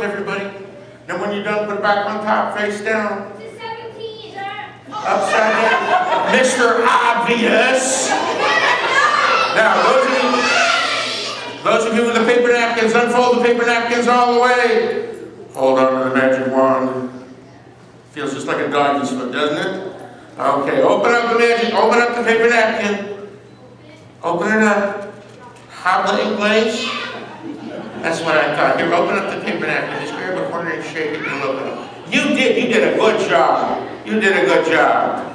everybody. Then when you're done, put it back on top, face down. Upside down. Mr. Obvious. Now, those of you with the paper napkins, unfold the paper napkins all the way. Hold on to the magic wand. Feels just like a doggy's foot, doesn't it? Okay, open up the magic, open up the paper napkin. Open it up. Habla English. That's what I thought. Here, open up the paper napkin. Just grab a corner and shake it and open it. You did a good job. You did a good job.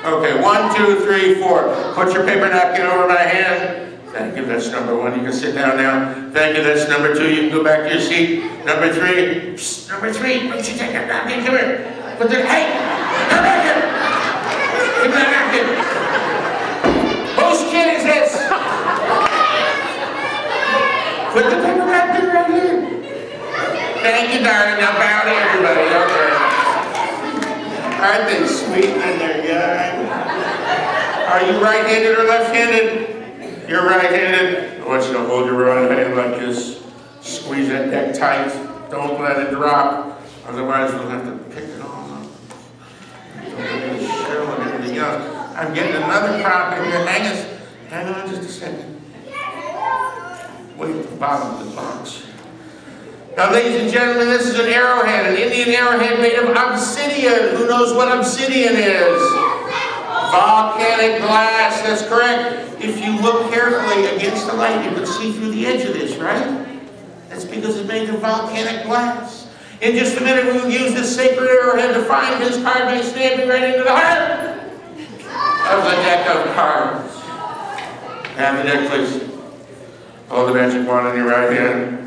Okay, 1, 2, 3, 4. Put your paper napkin over my hand. Thank you, that's number 1. You can sit down now. Thank you, that's number 2. You can go back to your seat. Number 3. Psst, number 3. Why don't you take that napkin? Come here. Put the, hey! Come back here! Give me that napkin. Whose kid is this? Put the paper napkin right here. Thank you, darling. Now bow to everybody. Okay. Aren't they sweet when they're young? Are you right-handed or left-handed? You're right-handed. I want you to hold your right hand like this. Squeeze that neck tight. Don't let it drop. Otherwise, we'll have to pick it all up. Shell and everything else. I'm getting another prop in here. Hang on just a second. Wait at the bottom of the box. Now, ladies and gentlemen, this is an arrowhead, an Indian arrowhead made of obsidian. Who knows what obsidian is? Volcanic glass, that's correct. If you look carefully against the light, you can see through the edge of this, right? That's because it's made of volcanic glass. In just a minute, we will use this sacred arrowhead to find his card by stamping right into the heart of the deck of cards. Have the deck, please. Hold the magic wand in your right hand.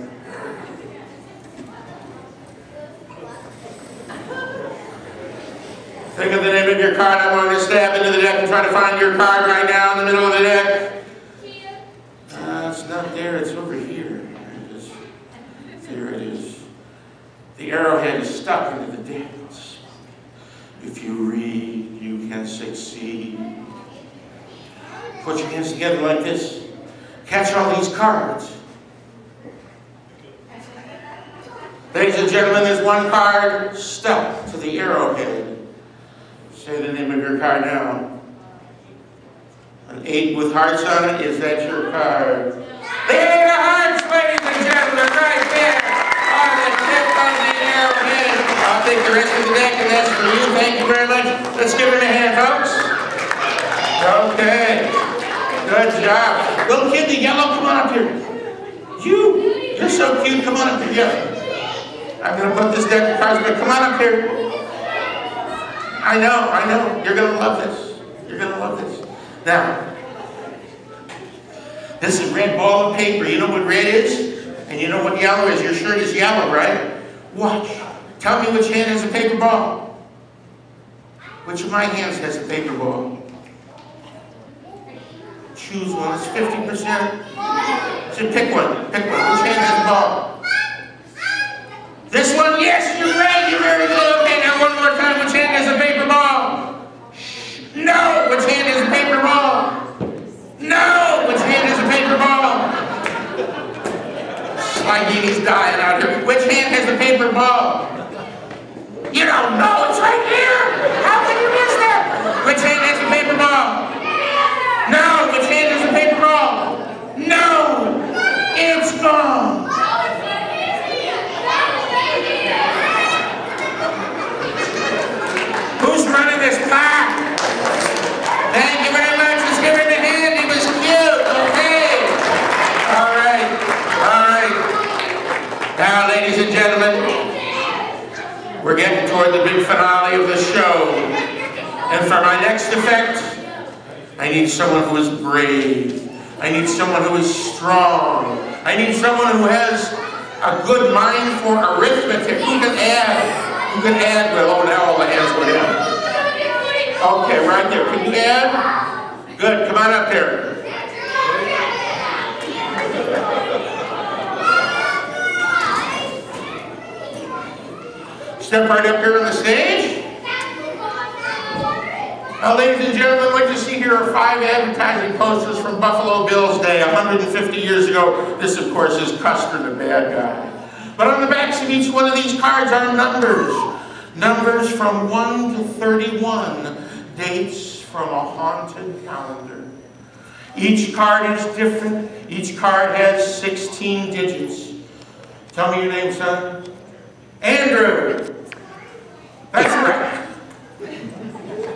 Think of the name of your card. I'm going to stab into the deck and try to find your card right now in the middle of the deck. It's not there. It's over here. There it is. The arrowhead is stuck into the deck. If you read, you can succeed. Put your hands together like this. Catch all these cards. Ladies and gentlemen, there's one card stuck to the arrowhead. Say the name of your card now. An 8 with hearts on it. Is that your card? There are the hearts, ladies and gentlemen, right there on the tip of the arrowhead. I'll take the rest of the deck, and that's for you. Thank you very much. Let's give it a hand, folks. Okay. Good job. Little kid, the yellow, come on up here. You're so cute. Come on up here. Yeah. I'm going to put this deck of cards, but come on up here. I know. You're going to love this. You're going to love this. Now, this is a red ball of paper. You know what red is? And you know what yellow is? Your shirt is yellow, right? Watch. Tell me which hand has a paper ball. Which of my hands has a paper ball? Choose one. It's 50%. So pick one. Pick one. Which hand has a ball? This one? Yes, you're right. You're very good. Okay, now one more time. Which hand has a paper ball? No. Which hand has a paper ball? No. Which hand has a paper ball? Slydini's dying out here. Which hand has a paper ball? You don't know. It's right here. How can you miss that? Which hand has a paper ball? No. Which hand has a paper ball? No. It's gone. Who's running this car? Thank you very much. Let's give her the hand. He was cute. Okay. All right. Now, ladies and gentlemen, we're getting toward the big finale of the show. And for my next effect, I need someone who is brave. I need someone who is strong. I need someone who has a good mind for arithmetic. Who can add? You can add, well, oh, now all the hands go down. Okay, right there. Can you add? Good, come on up there. Step right up here on the stage. Now, ladies and gentlemen, what you see here are 5 advertising posters from Buffalo Bill's Day, 150 years ago. This, of course, is Custer, the bad guy. But on the backs of each one of these cards are numbers. Numbers from 1 to 31. Dates from a haunted calendar. Each card is different. Each card has 16 digits. Tell me your name, son. Andrew. That's right.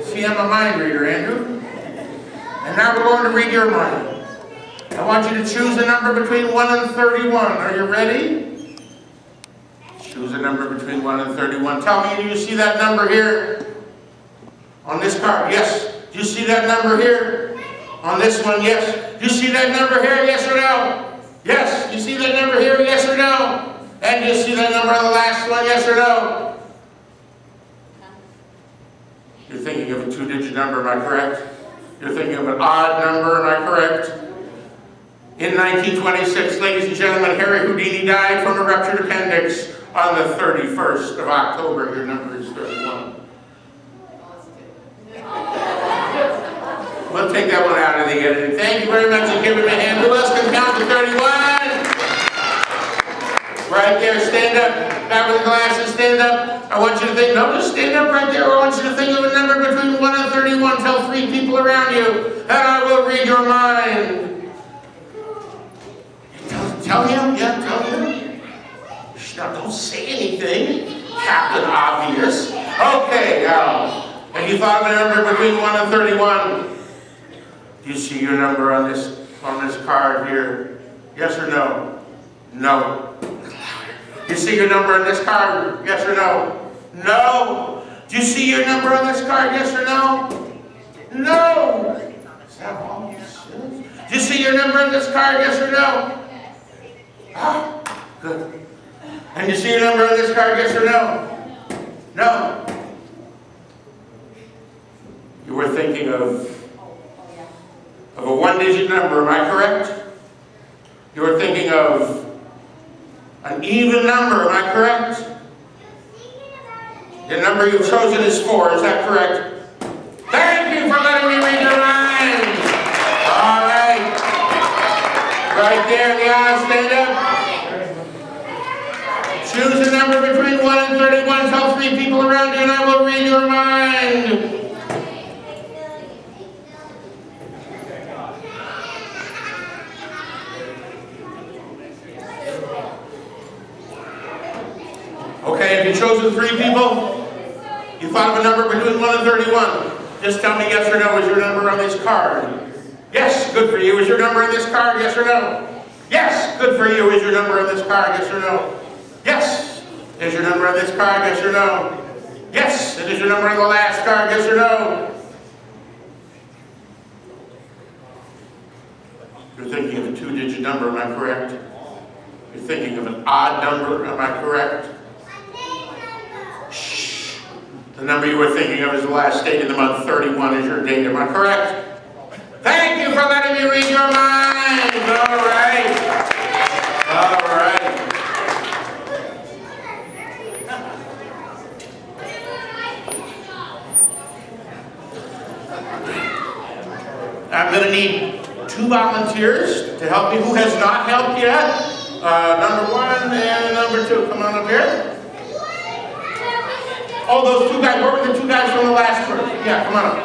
See, I'm a mind reader, Andrew. And now we're going to read your mind. I want you to choose a number between 1 and 31. Are you ready? Choose a number between 1 and 31. Tell me, do you see that number here? On this card? Yes. Do you see that number here? On this one? Yes. Do you see that number here? Yes or no? Yes. Do you see that number here? Yes or no? And do you see that number on the last one? Yes or no? You're thinking of a 2-digit number, am I correct? You're thinking of an odd number, am I correct? In 1926, ladies and gentlemen, Harry Houdini died from a ruptured appendix on the 31st of October. Your number is 31. We'll take that one out of the editing. Thank you very much for giving me a hand. Who else can count to 31? Right there, stand up. Back with the glasses, stand up. I want you to think, no, just stand up right there. I want you to think of a number between 1 and 31. Tell 3 people around you, and I will read your mind. Tell him, yeah, tell him. Now, don't say anything, Captain Obvious. Okay, now, have you thought of a number between 1 and 31? Do you see your number on this card here? Yes or no? No. Do you see your number on this card? Yes or no? No. Do you see your number on this card? Yes or no? No. Is that all you said? Do you see your number on this card? Yes or no? Ah, good. And you see your number on this card? Yes or no? No. You were thinking of a 1-digit number, am I correct? You were thinking of an even number, am I correct? The number you've chosen is 4, is that correct? Thank you for letting me read your mind. All right. Right there in the aisle, stand up. Choose a number between 1 and 31. Tell 3 people around you and I will read your mind. Okay, have you chosen 3 people? You thought of a number between 1 and 31. Just tell me yes or no is your number on this card. Yes, good for you. Is your number on this card? Yes or no? Yes, good for you. Is your number on this card? Yes or no? Yes. Is your number on this card? Yes or no? Yes. And is your number on the last card? Yes or no? You're thinking of a 2-digit number, am I correct? You're thinking of an odd number, am I correct? Shh. The number you were thinking of is the last date of the month. 31 is your date, am I correct? Thank you for letting me read your mind. All right. All right. I'm going to need 2 volunteers to help me. Who has not helped yet? Number 1 and number 2. Come on up here. Oh, those 2 guys. What were the 2 guys from the last trick? Yeah, come on up.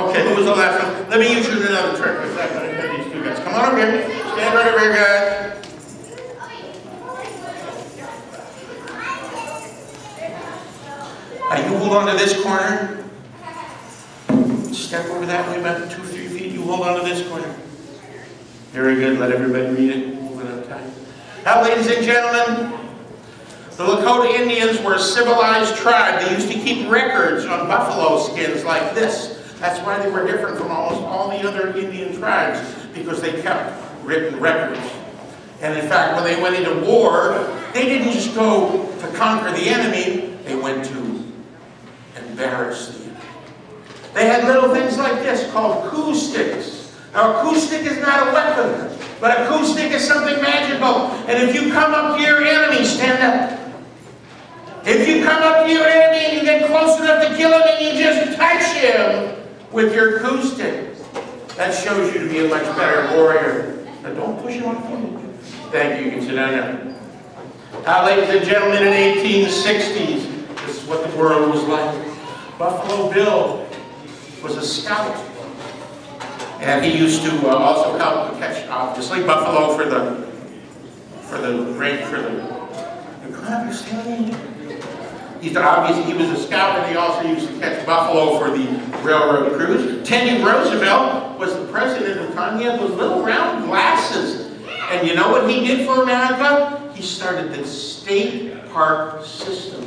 Okay, who was the last one? Let me use you in another trick. Because I'm going to get these 2 guys. Come on up here. Stand right over here, guys. Now you hold on to this corner. Step over that way about 2 or 3 feet. You hold on to this corner. Very good. Let everybody read it. Move it up tight. Now, ladies and gentlemen, the Lakota Indians were a civilized tribe. They used to keep records on buffalo skins like this. That's why they were different from almost all the other Indian tribes, because they kept written records. And in fact, when they went into war, they didn't just go to conquer the enemy, they went to embarrass the enemy. They had little things like this called coup sticks. Now, a coup stick is not a weapon, but a coup stick is something magical. And if you come up to your enemy, stand up. If you come up to your enemy and you get close enough to kill him and you just touch him with your coup stick, that shows you to be a much better warrior. Now, don't push him off. Thank you. You can sit down now. Ladies and gentlemen, in the 1860s, this is what the world was like. Buffalo Bill was a scout. And he used to also help to catch, obviously, buffalo for the you can't understand me? He was a scout, and he also used to catch buffalo for the railroad crews. Teddy Roosevelt was the president at the time. He had those little round glasses. And you know what he did for America? He started the state park system.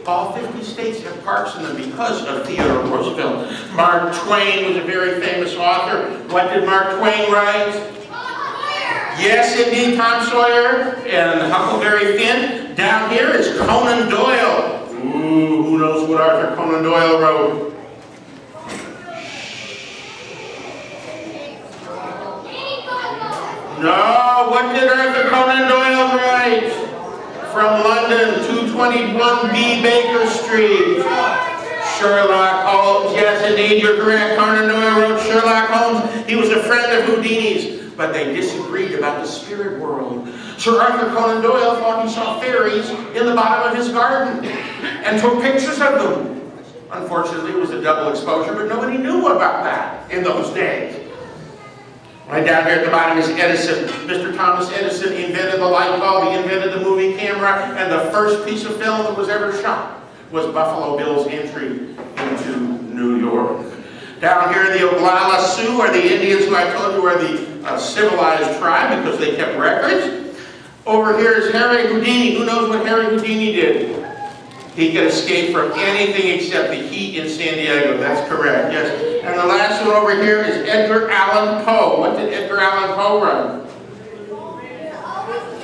All 50 states have parks in them because of Theodore Roosevelt. Mark Twain was a very famous author. What did Mark Twain write? Yes, indeed, Tom Sawyer and Huckleberry Finn. Down here is Conan Doyle. Ooh, who knows what Arthur Conan Doyle wrote? No, what did Arthur Conan Doyle write? From London, 221B Baker Street. Sherlock Holmes, yes indeed, you're correct. Conan Doyle wrote Sherlock Holmes. He was a friend of Houdini's, but they disagreed about the spirit world. Sir Arthur Conan Doyle thought he saw fairies in the bottom of his garden and took pictures of them. Unfortunately, it was a double exposure, but nobody knew about that in those days. Right down here at the bottom is Edison. Mr. Thomas Edison invented the light bulb, he invented the movie camera, and the first piece of film that was ever shot was Buffalo Bill's entry into New York. Down here, the Oglala Sioux are the Indians who I told you are the civilized tribe because they kept records. Over here is Harry Houdini. Who knows what Harry Houdini did? He could escape from anything except the heat in San Diego. That's correct, yes. And the last one over here is Edgar Allan Poe. What did Edgar Allan Poe write?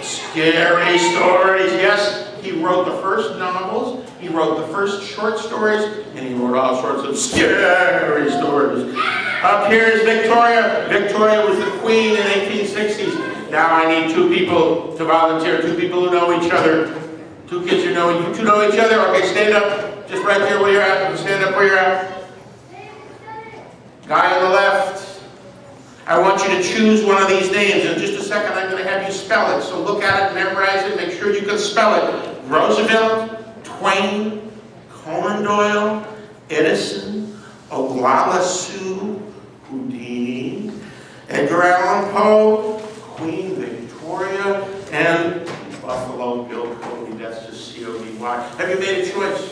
Scary stories, yes. He wrote the first novels, he wrote the first short stories, and he wrote all sorts of scary stories. Up here is Victoria. Victoria was the queen in the 1860s. Now I need two people to volunteer, two people who know each other. Two kids who know, you two know each other? Okay, stand up. Just right there where you're at. Stand up where you're at. Guy on the left. I want you to choose one of these names. In just a second, I'm going to have you spell it. So look at it, memorize it, make sure you can spell it. Roosevelt, Twain, Conan Doyle, Edison, Oglala Sioux, Houdini, Edgar Allan Poe, Queen Victoria, and Buffalo Bill Cody. That's just C-O-D-Y. Have you made a choice?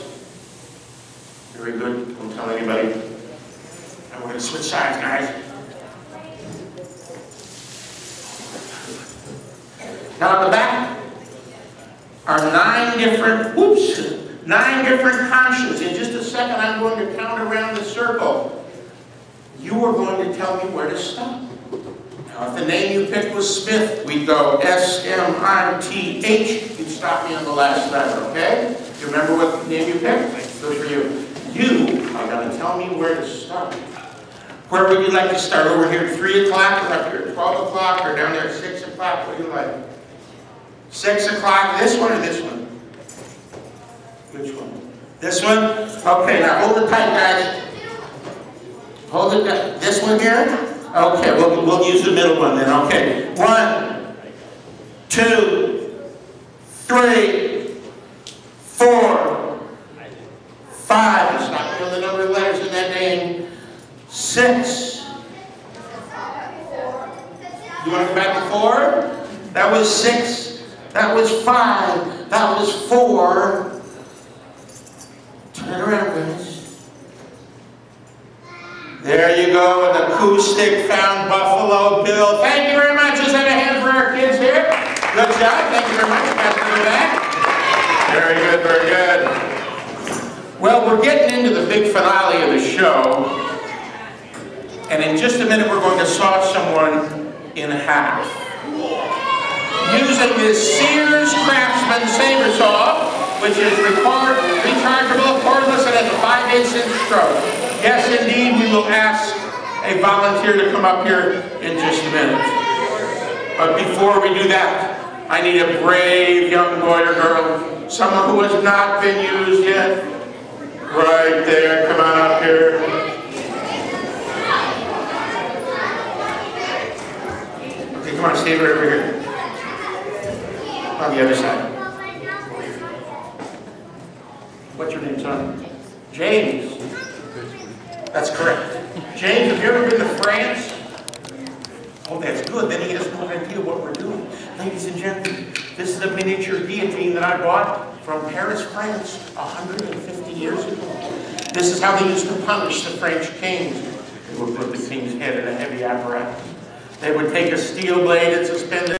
Very good. Don't tell anybody. And we're going to switch sides, guys. Now at the back are 9 different conscients. In just a second, I'm going to count around the circle. You are going to tell me where to stop. Now, if the name you picked was Smith, we'd go S-M-I-T-H. You'd stop me on the last letter, okay? You remember what name you picked? Good for you. You are going to tell me where to start. Where would you like to start? Over here at 3 o'clock, or up here at 12 o'clock, or down there at 6 o'clock? What do you like? 6 o'clock, this one or this one? Which one? This one? Okay, now hold it tight, guys. Hold it down. This one here? Okay, we'll use the middle one then. Okay. 1, 2, 3, 4, 5. Stop me on the number of letters in that name. 6. You want to go back to 4? That was 6. That was 5. That was 4. Turn it around, guys. There you go, and the coup stick found Buffalo Bill. Thank you very much. Let's have a hand for our kids here. Good job. Thank you very much. Pass it back. Very good, very good. Well, we're getting into the big finale of the show. And in just a minute, we're going to saw someone in half. Using this Sears Craftsman saber saw, which is rechargeable, cordless, and has a 5/8" stroke. Yes, indeed, we will ask a volunteer to come up here in just a minute. But before we do that, I need a brave young boy or girl, someone who has not been used yet. Right there, come on up here. Okay, come on, stay right over here. On the other side. What's your name, son? James. That's correct. James, have you ever been to France? Oh, that's good. Then he has no idea what we're doing. Ladies and gentlemen, this is a miniature guillotine that I bought from Paris, France, 150 years ago. This is how they used to punish the French kings. They would put the king's head in a heavy apparatus. They would take a steel blade and suspend it.